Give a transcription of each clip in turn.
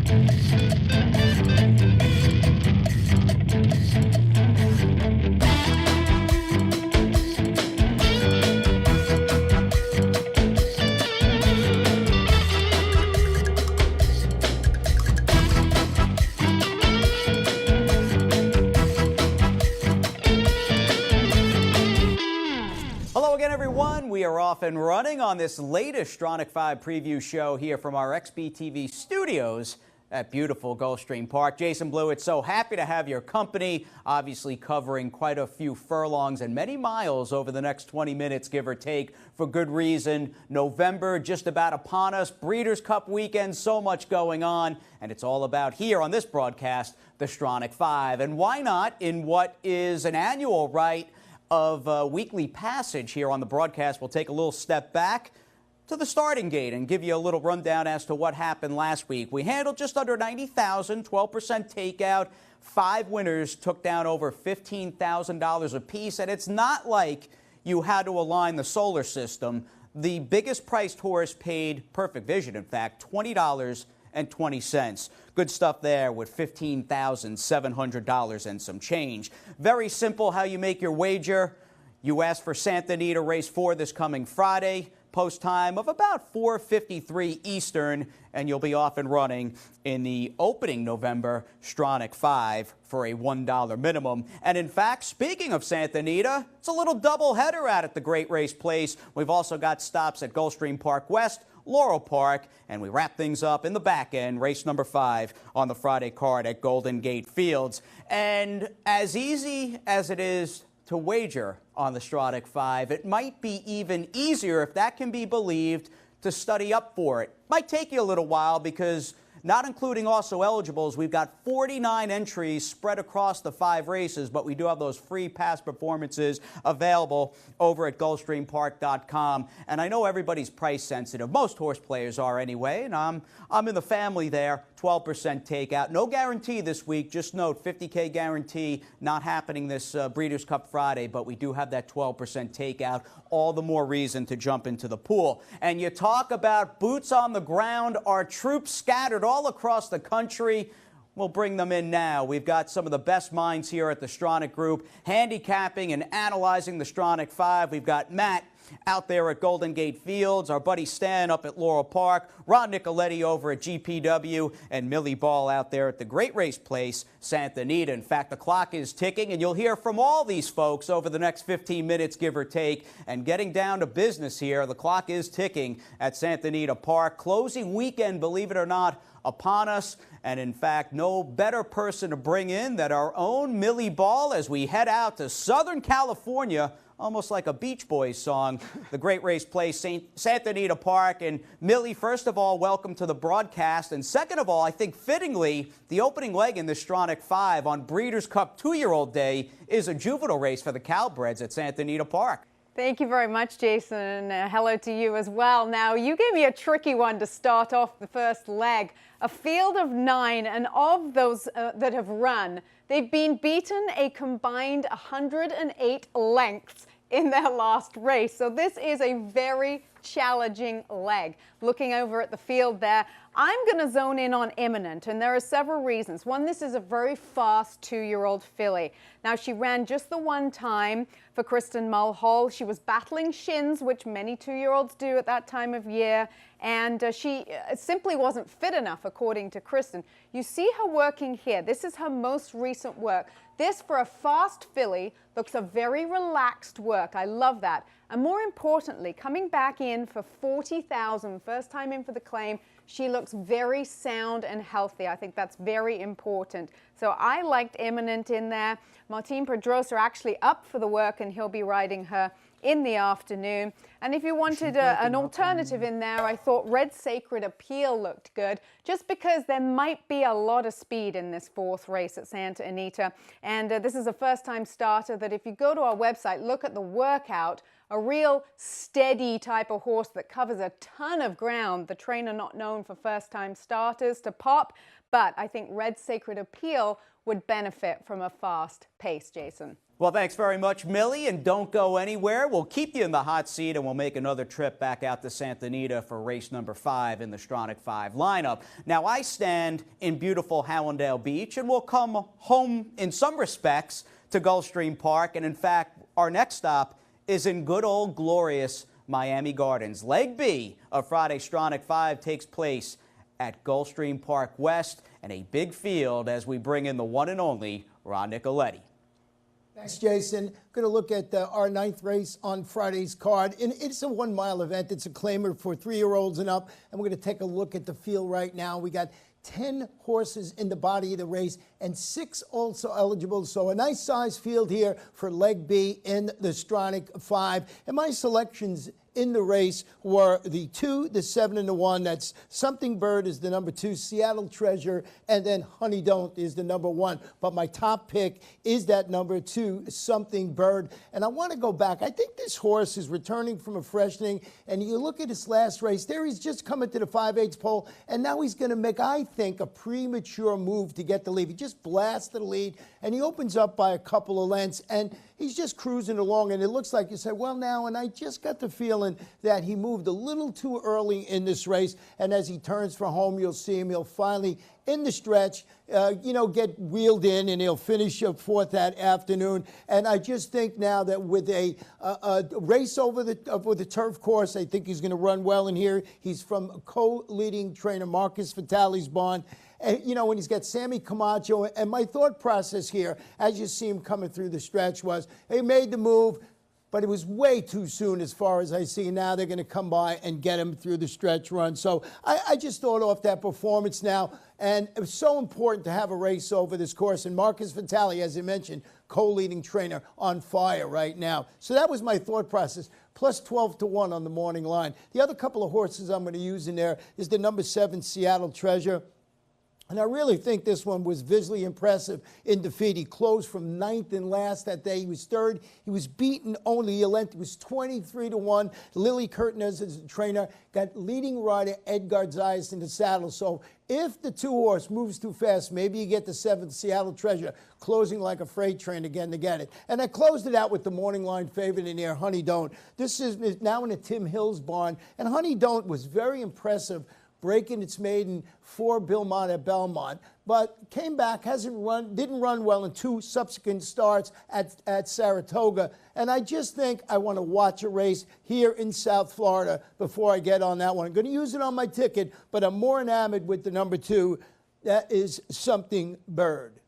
We are off and running on this latest Stronach 5 preview show here from our XBTV studios at beautiful Gulfstream Park. Jason Blewett, so happy to have your company, obviously covering quite a few furlongs and many miles over the next 20 minutes, give or take, for good reason. November just about upon us, Breeders' Cup weekend, so much going on, and it's all about here on this broadcast, the Stronach 5. And why not in what is an annual rite of weekly passage here on the broadcast? We'll take a little step back to the starting gate and give you a little rundown as to what happened last week. We handled just under 90,000, 12% takeout. 5 winners took down over $15,000 apiece, and it's not like you had to align the solar system. The biggest priced horse paid Perfect Vision, in fact, $20.20. Good stuff there with $15,700 and some change. Very simple how you make your wager. You ask for Santa Anita race 4 this coming Friday, post time of about 4:53 Eastern, and you'll be off and running in the opening November Stronach 5 for a $1 minimum. And in fact, speaking of Santa Anita, it's a little double-header out at the Great Race Place. We've also got stops at Gulfstream Park West, Laurel Park, and we wrap things up in the back end, race number 5 on the Friday card at Golden Gate Fields. And as easy as it is to wager on the Stronach 5, it might be even easier, if that can be believed, to study up for it. Might take you a little while because, not including also eligibles, we've got 49 entries spread across the 5 races, but we do have those free past performances available over at GulfstreamPark.com. And I know everybody's price sensitive. Most horse players are anyway, and I'm in the family there. 12% takeout. No guarantee this week. Just note, $50K guarantee not happening this Breeders' Cup Friday, but we do have that 12% takeout. All the more reason to jump into the pool. And you talk about boots on the ground, our troops scattered all across the country. We'll bring them in now. We've got some of the best minds here at the Stronach Group, handicapping and analyzing the Stronach 5. We've got Matt out there at Golden Gate Fields, our buddy Stan up at Laurel Park, Ron Nicoletti over at GPW, and Millie Ball out there at the Great Race Place, Santa Anita. In fact, the clock is ticking, and you'll hear from all these folks over the next 15 minutes, give or take. And getting down to business here, the clock is ticking at Santa Anita Park. Closing weekend, believe it or not, upon us. And in fact, no better person to bring in than our own Millie Ball as we head out to Southern California, almost like a Beach Boys song, the Great Race Place, Santa Anita Park. And Millie, first of all, welcome to the broadcast. And second of all, I think fittingly, the opening leg in the Stronach 5 on Breeders' Cup 2-year-old day is a juvenile race for the Cowbreds at Santa Anita Park. Thank you very much, Jason, and hello to you as well. Now, you gave me a tricky one to start off the first leg. A field of 9, and of those that have run, they've been beaten a combined 108 lengths in their last race. So this is a very challenging leg. Looking over at the field there, I'm going to zone in on Imminent, and there are several reasons. One, this is a very fast 2-year-old filly. Now, she ran just the one time for Kristen Mulhall. She was battling shins, which many 2-year-olds do at that time of year, and she simply wasn't fit enough, according to Kristen. You see her working here. This is her most recent work. This, for a fast filly, looks a very relaxed work. I love that. And more importantly, coming back in for 40,000, first time in for the claim, she looks very sound and healthy. I think that's very important. So I liked Imminent in there. Martin Pedrosa actually up for the work, and he'll be riding her in the afternoon. And if you wanted an alternative in there, I thought Red Sacred Appeal looked good, just because there might be a lot of speed in this 4th race at Santa Anita. And this is a first-time starter that if you go to our website, look at the workout a real steady type of horse that covers a ton of ground. The trainer not known for first-time starters to pop, but I think Red Sacred Appeal would benefit from a fast pace, Jason. Well, thanks very much, Millie, and don't go anywhere. We'll keep you in the hot seat, and we'll make another trip back out to Santa Anita for race number 5 in the Stronach 5 lineup. Now, I stand in beautiful Hallandale Beach, and we'll come home in some respects to Gulfstream Park, and in fact, our next stop is in good old glorious Miami Gardens. Leg B of Friday Stronach 5 takes place at Gulfstream Park West, and a big field as we bring in the one and only Ron Nicoletti. Thanks, Jason. Going to look at our 9th race on Friday's card. And it's a 1-mile event. It's a claimer for 3-year-olds and up. And we're going to take a look at the field right now. We got 10 horses in the body of the race and 6 also eligible. So a nice size field here for leg B in the Stronach 5. And my selections in the race were the 2, the 7, and the 1. That's Something Bird is the number 2, Seattle Treasure, and then Honey Don't is the number 1. But my top pick is that number 2, Something Bird. And I want to go back. I think this horse is returning from a freshening. And you look at his last race, there he's just coming to the 5/8 pole. And now he's going to make, I think, a premature move to get the lead. He just blasted the lead, and he opens up by a couple of lengths. And he's just cruising along. And it looks like you say, well, now, and I just got the feeling that he moved a little too early in this race. And as he turns for home, you'll see him. He'll finally, in the stretch, get wheeled in, and he'll finish up 4th that afternoon. And I just think now that with a race over the turf course, I think he's going to run well in here. He's from co-leading trainer Marcus Vitale's barn. And, when he's got Sammy Camacho. And my thought process here, as you see him coming through the stretch, was he made the move, but it was way too soon as far as I see. Now they're going to come by and get him through the stretch run. So I just thought off that performance now. And it was so important to have a race over this course. And Marcus Vitale, as I mentioned, co-leading trainer, on fire right now. So that was my thought process. Plus 12 to 1 on the morning line. The other couple of horses I'm going to use in there is the number 7, Seattle Treasure. And I really think this one was visually impressive in defeat. He closed from 9th and last that day. He was 3rd. He was beaten only a length. It was 23 to 1. Lily Curtin, as a trainer, got leading rider Edgar Zayas in the saddle. So if the 2-horse moves too fast, maybe you get the 7th, Seattle Treasure, closing like a freight train again to get it. And I closed it out with the morning line favorite in there, Honey Don't. This is now in the Tim Hills barn. And Honey Don't was very impressive, breaking its maiden for Belmont at Belmont, but came back, didn't run well in 2 subsequent starts at Saratoga. And I just think I want to watch a race here in South Florida before I get on that one. I'm going to use it on my ticket, but I'm more enamored with the number 2. That is Something Bird.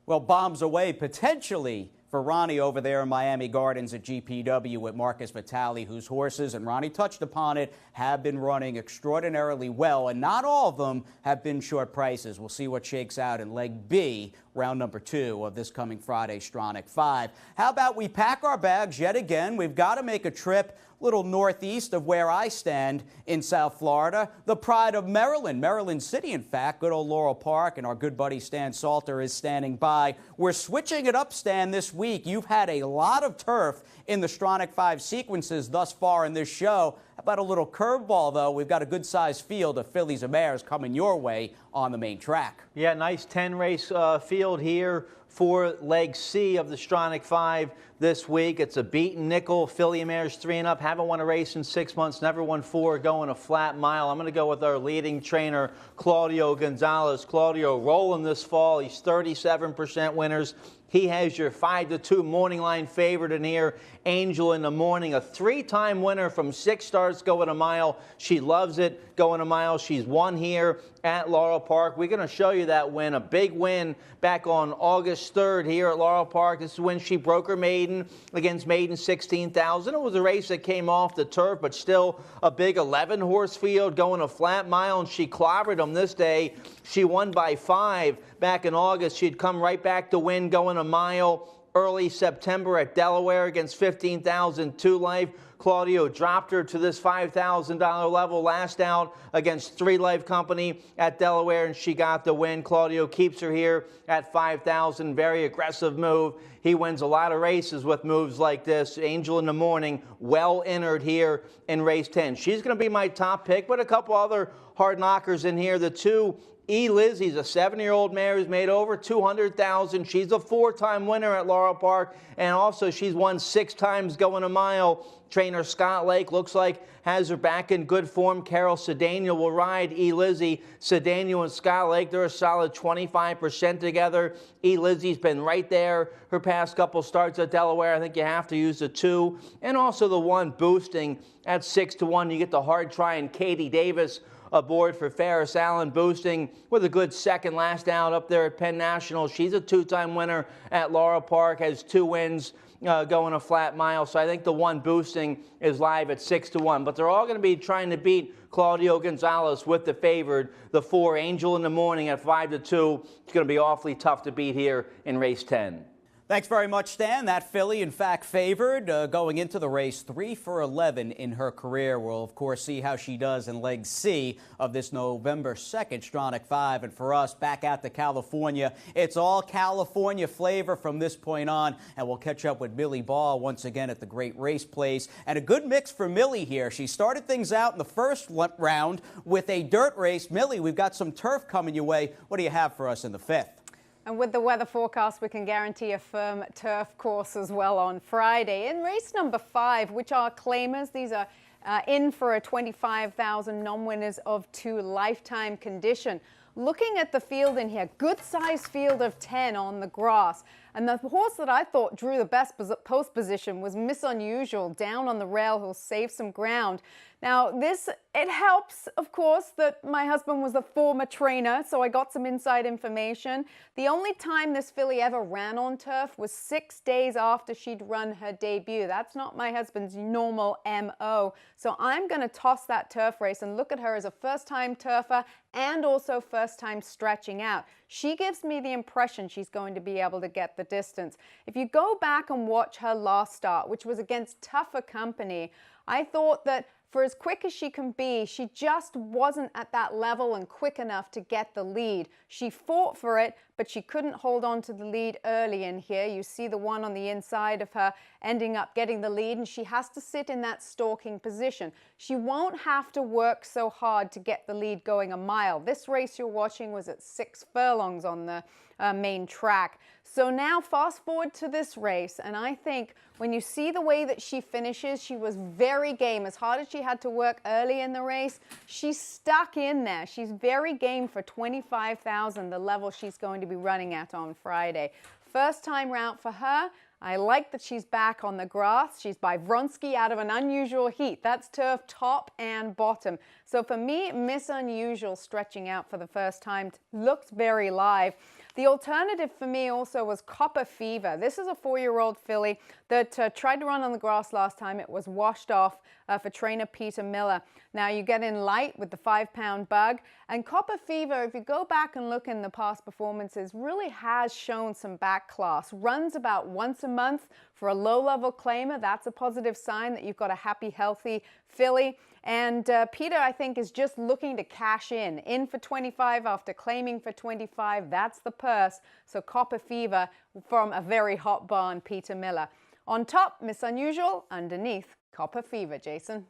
Well, bombs away potentially for Ronnie over there in Miami Gardens at GPW with Marcus Vitale, whose horses, and Ronnie touched upon it, have been running extraordinarily well, and not all of them have been short prices. We'll see what shakes out in leg B, round number 2 of this coming Friday Stronach 5. How about we pack our bags yet again? We've got to make a trip a little northeast of where I stand in South Florida, the pride of Maryland, Maryland City, in fact, good old Laurel Park, and our good buddy Stan Salter is standing by. We're switching it up, Stan, this week. You've had a lot of turf in the Stronach 5 sequences thus far in this show. How about a little curveball, though? We've got a good-sized field of fillies and mares coming your way on the main track. Yeah, nice 10-race field here for leg C of the Stronach 5 this week. It's a beaten nickel, filly and mares 3 and up. Haven't won a race in 6 months, never won 4, going a flat mile. I'm going to go with our leading trainer, Claudio Gonzalez. Claudio rolling this fall. He's 37% winners. He has your 5-2 morning line favorite in here, Angel in the Morning, a 3-time winner from 6 starts going a mile. She loves it going a mile. She's won here at Laurel Park. We're going to show you that win, a big win back on August 3rd here at Laurel Park. This is when she broke her maiden against maiden 16,000. It was a race that came off the turf, but still a big 11-horse field going a flat mile, and she clobbered them this day. She won by 5 back in August. She'd come right back to win going a mile early September at Delaware against 15,000 2 Life. Claudio dropped her to this $5,000 level last out against 3 Life Company at Delaware, and she got the win. Claudio keeps her here at $5,000. Very aggressive move. He wins a lot of races with moves like this. Angel in the Morning, well entered here in race 10. She's going to be my top pick, but a couple other hard knockers in here. The 2 Lizzie's a 7-year-old mare who's made over $200,000. She's a 4-time winner at Laurel Park, and also she's won 6 times going a mile. Trainer Scott Lake looks like has her back in good form. Carol Cedeno will ride Lizzie. Cedeno and Scott Lake, they're a solid 25% together. Lizzie's been right there her past couple starts at Delaware. I think you have to use the 2 and also the 1 boosting at 6-1. You get the hard trying Katie Davis aboard for Ferris Allen, boosting with a good second last out up there at Penn National. She's a 2-time winner at Laurel Park, has 2 wins going a flat mile. So I think the 1 boosting is live at 6-1. But they're all going to be trying to beat Claudio Gonzalez with the favored. The 4 Angel in the Morning at 5-2. It's going to be awfully tough to beat here in race 10. Thanks very much, Stan. That filly, in fact, favored going into the race, 3 for 11 in her career. We'll, of course, see how she does in leg C of this November 2nd Stronach 5. And for us, back out to California, it's all California flavor from this point on. And we'll catch up with Millie Ball once again at the Great Race Place. And a good mix for Millie here. She started things out in the first round with a dirt race. Millie, we've got some turf coming your way. What do you have for us in the 5th? And with the weather forecast, we can guarantee a firm turf course as well on Friday. In race number 5, which are claimers, these are in for a $25,000 non-winners of 2 lifetime condition. Looking at the field in here, good size field of 10 on the grass. And the horse that I thought drew the best post position was Miss Unusual, down on the rail, who'll save some ground. Now, it helps, of course, that my husband was a former trainer, so I got some inside information. The only time this filly ever ran on turf was 6 days after she'd run her debut. That's not my husband's normal MO. So I'm going to toss that turf race and look at her as a first-time turfer and also first-time stretching out. She gives me the impression she's going to be able to get the distance. If you go back and watch her last start, which was against tougher company, I thought that for as quick as she can be, she just wasn't at that level and quick enough to get the lead. She fought for it, but she couldn't hold on to the lead early in here. You see the one on the inside of her ending up getting the lead, and she has to sit in that stalking position. She won't have to work so hard to get the lead going a mile. This race you're watching was at 6 furlongs on the main track. So now fast forward to this race, and I think when you see the way that she finishes, she was very game. As hard as she had to work early in the race, she's stuck in there. She's very game for $25,000, the level she's going to be running at on Friday. First time round for her. I like that she's back on the grass. She's by Vronsky out of an unusual heat. That's turf top and bottom. So for me, Miss Unusual stretching out for the first time looks very live. The alternative for me also was Copper Fever. This is a 4-year-old filly that tried to run on the grass last time. It was washed off for trainer Peter Miller. Now you get in light with the 5-pound bug. And Copper Fever, if you go back and look in the past performances, really has shown some back class. Runs about once a month for a low-level claimer. That's a positive sign that you've got a happy, healthy filly. And Peter, I think, is just looking to cash in for 25 after claiming for 25. That's the purse. So Copper Fever from a very hot barn, Peter Miller. On top, Miss Unusual. Underneath, Copper Fever, Jason.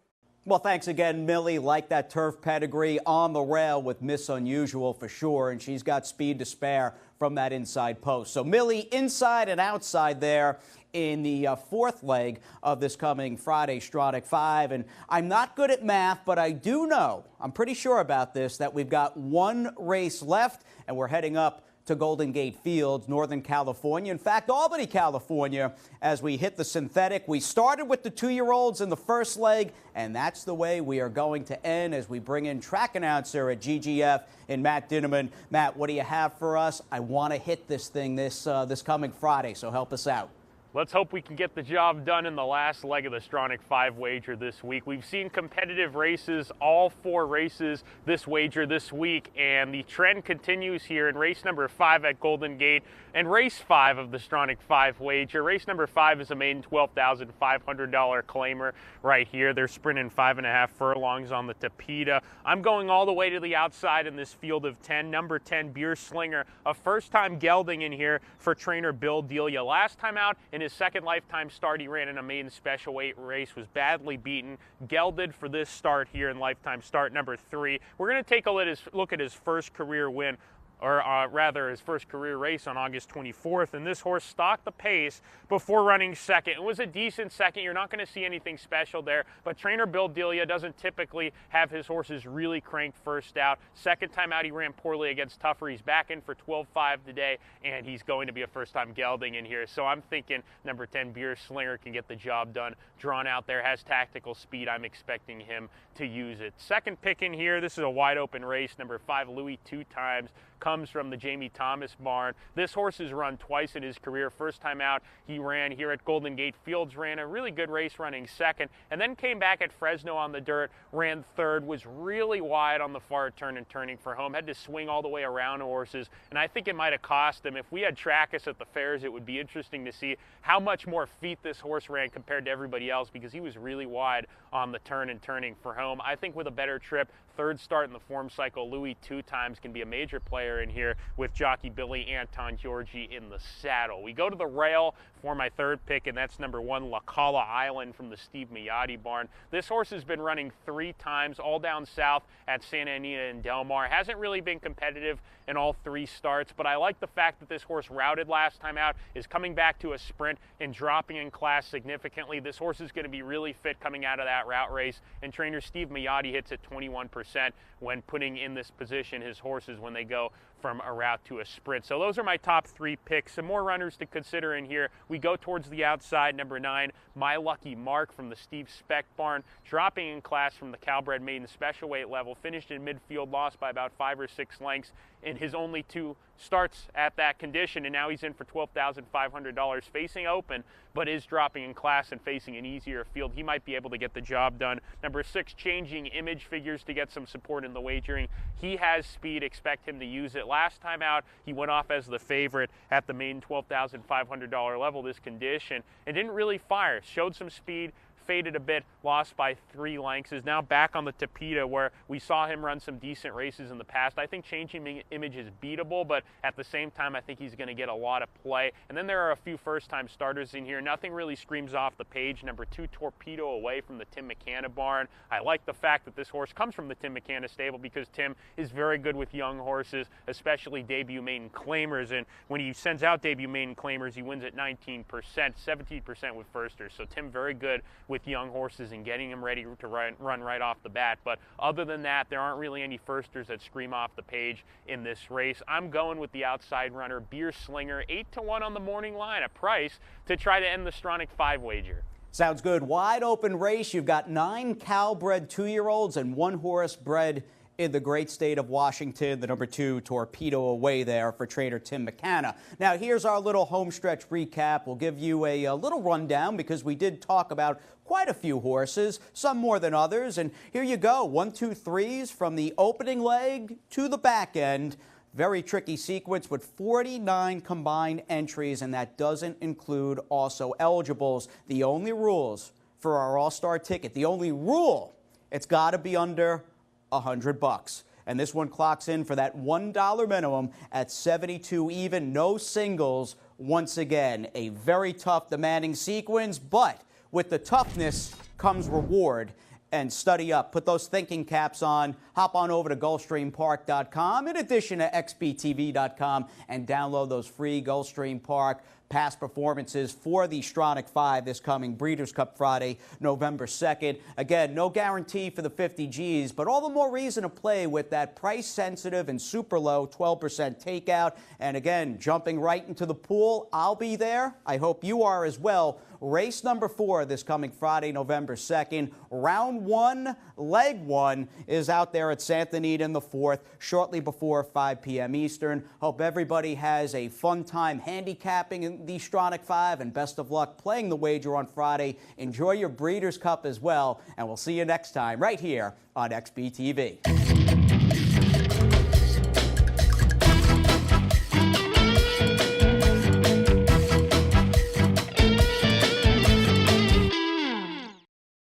Well, thanks again, Millie. Like that turf pedigree on the rail with Miss Unusual for sure, and she's got speed to spare from that inside post. So Millie inside and outside there in the 4th leg of this coming Friday Stronach 5. And I'm not good at math, but I do know, I'm pretty sure about this, that we've got 1 race left, and we're heading up to Golden Gate Fields, Northern California. In fact, Albany, California, as we hit the synthetic. We started with the 2-year-olds in the first leg, and that's the way we are going to end as we bring in track announcer at GGF in Matt Dinneman. Matt, what do you have for us? I want to hit this thing this coming Friday, so help us out. Let's hope we can get the job done in the last leg of the Stronach 5 wager this week. We've seen competitive races, all 4 races this wager this week, and the trend continues here in race number 5 at Golden Gate and race 5 of the Stronach 5 wager. Race number 5 is a maiden $12,500 claimer right here. They're sprinting 5.5 furlongs on the Tapeta. I'm going all the way to the outside in this field of 10. Number 10, Beer Slinger, a first-time gelding in here for trainer Bill Delia. Last time out in his second lifetime start, he ran in a maiden special weight race, was badly beaten, gelded for this start here in lifetime start number 3. We're going to take a look at his first career win, or rather his first career race on August 24th, and this horse stalked the pace before running second. It was a decent second. You're not going to see anything special there, but trainer Bill Delia doesn't typically have his horses really cranked first out. Second time out, he ran poorly against Tougher. He's back in for 12-5 today, and he's going to be a first-time gelding in here. So I'm thinking number 10, Beer Slinger, can get the job done. Drawn out there, has tactical speed. I'm expecting him to use it. Second pick in here, this is a wide-open race. Number 5, Louis 2 Times, comes from the Jamie Thomas barn. This horse has run twice in his career. First time out, he ran here at Golden Gate Fields, ran a really good race running second, and then came back at Fresno on the dirt, ran third, was really wide on the far turn and turning for home, had to swing all the way around horses, and I think it might have cost him. If we had Trackus at the fairs, it would be interesting to see how much more feet this horse ran compared to everybody else, because he was really wide on the turn and turning for home. I think with a better trip, third start in the form cycle, Louis 2 Times can be a major player in here with jockey Billy Anton Giorgi in the saddle. We go to the rail for my third pick, and that's number 1, La Cala Island from the Steve Miotti barn. This horse has been running 3 times, all down south at Santa Anita and Del Mar. Hasn't really been competitive in all 3 starts, but I like the fact that this horse routed last time out, is coming back to a sprint and dropping in class significantly. This horse is going to be really fit coming out of that route race, and trainer Steve Miotti hits at 21% when putting in this position his horses when they go from a route to a sprint. So those are my top 3 picks. Some more runners to consider in here. We go towards the outside. Number 9, My Lucky Mark from the Steve Speck barn, dropping in class from the Calbred maiden special weight level, finished in midfield, lost by about 5 or 6 lengths in his only 2 starts at that condition, and now he's in for $12,500, facing open, but is dropping in class and facing an easier field. He might be able to get the job done. Number 6, Changing Image, figures to get some support in the wagering. He has speed, expect him to use it. Last time out, he went off as the favorite at the main $12,500 level this condition and didn't really fire. Showed some speed, faded a bit, lost by 3 lengths, is now back on the Tapeta where we saw him run some decent races in the past. I think Changing Image is beatable, but at the same time, I think he's going to get a lot of play. And then there are a few first-time starters in here. Nothing really screams off the page. Number 2, Torpedo Away from the Tim McCanna barn. I like the fact that this horse comes from the Tim McCanna stable because Tim is very good with young horses, especially debut maiden claimers. And when he sends out debut maiden claimers, he wins at 19%, 17% with firsters. So Tim very good with young horses and getting them ready to run right off the bat. But other than that, there aren't really any firsters that scream off the page in this race. I'm going with the outside runner, Beer Slinger, 8-1 on the morning line, a price to try to end the Stronach 5 wager. Sounds good. Wide open race. You've got 9 Calbred 2-year-olds and 1 horse bred in the great state of Washington, the number 2 Torpedo Away there for trainer Tim McCanna. Now, here's our little homestretch recap. We'll give you a little rundown because we did talk about quite a few horses, some more than others. And here you go, 1, 2, 3s from the opening leg to the back end. Very tricky sequence with 49 combined entries, and that doesn't include also eligibles. The only rules for our All-Star ticket, the only rule, it's got to be under $100. And this one clocks in for that $1 minimum at 72 even, no singles. Once again, a very tough, demanding sequence, but with the toughness comes reward. And study up. Put those thinking caps on. Hop on over to GulfstreamPark.com in addition to XBTV.com and download those free Gulfstream Park past performances for the Stronach 5 this coming Breeders' Cup Friday, November 2nd. Again, no guarantee for the 50 Gs, but all the more reason to play with that price-sensitive and super low 12% takeout. And again, jumping right into the pool, I'll be there. I hope you are as well. Race number 4 this coming Friday, November 2nd. Round turn one, leg one is out there at Santa Anita in the 4th, shortly before 5 p.m. Eastern. Hope everybody has a fun time handicapping in the Stronach 5, and best of luck playing the wager on Friday. Enjoy your Breeders' Cup as well, and we'll see you next time right here on XBTV.